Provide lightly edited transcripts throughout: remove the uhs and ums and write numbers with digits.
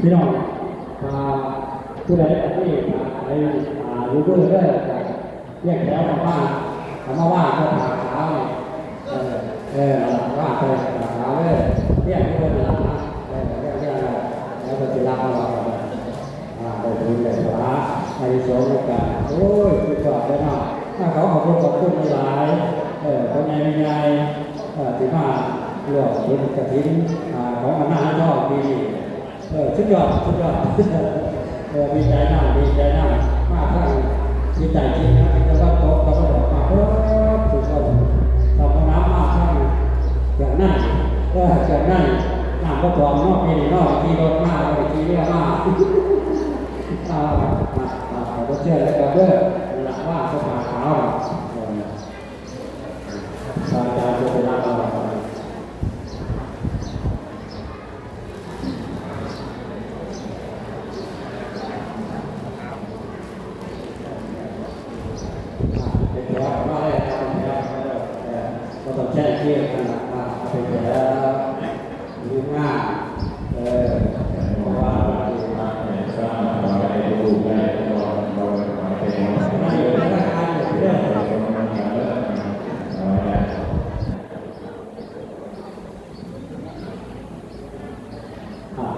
พี่น้องผู้ใดที่ในยูทูบเบอร์เรียกแล้วมาว่ามาว่าก็ถามเขาว่าเคยถามเขาเลยเรียกที่คนละเรียกเราแล้วก็จะรับเราได้ถึงเลยว่าในโซนกันโอ้ยสุดยอดเลยเนาะถ้าเขาขอบคุณหลายคนใหญ่ที่มาเรื่องบุญกฐินของคณะชอบดีสุดยอดดีใจมากมากทั้งดีใจจริงนะแต่ว่าโต๊ะก็ไม่บอกมาสุดยอดทำน้ำมากทั้งอย่างนั้นน้ำก็ตอมนอกนี่นอกที่รถมากที่เรียกมากก็เชื่อแล้วก็เด้อหลักว่าสภาขาวอาจารย์จะไปรับเราก็ต้องแช่เที่ยงกันเป็นแล้วยุ่งง่ายเพราะว่า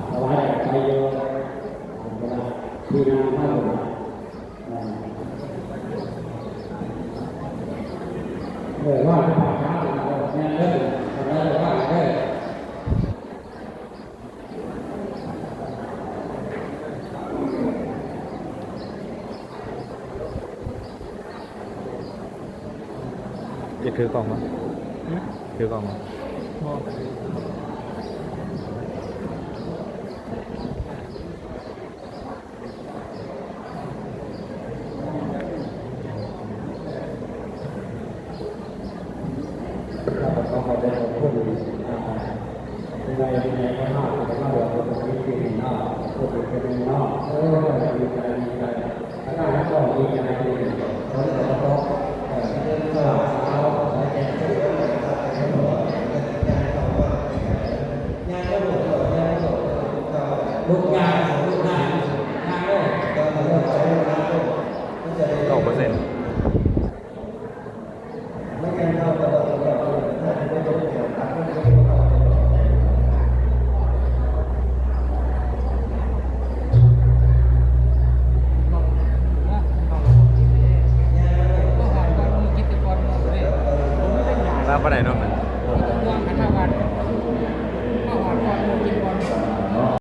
เอาไว้ไปโยที่น้ำท่าหลวงว่าผ่านช้าเนี่ยเลิกแล้วว่าได้จะถือกล่องมั้ยถือกล่องมั้ยเขาเป็นคนพูดในก็น่าเป็นน่าแบบคนที่ดีน่าพูดเป็นน่าดีใจถ้าได้ก็ดีใจเขาจะต้องก็เขาใช้แก่งานก็หมดลูกงานเลย9%ไม่งั้นเราจะรับไปไหนเนาะ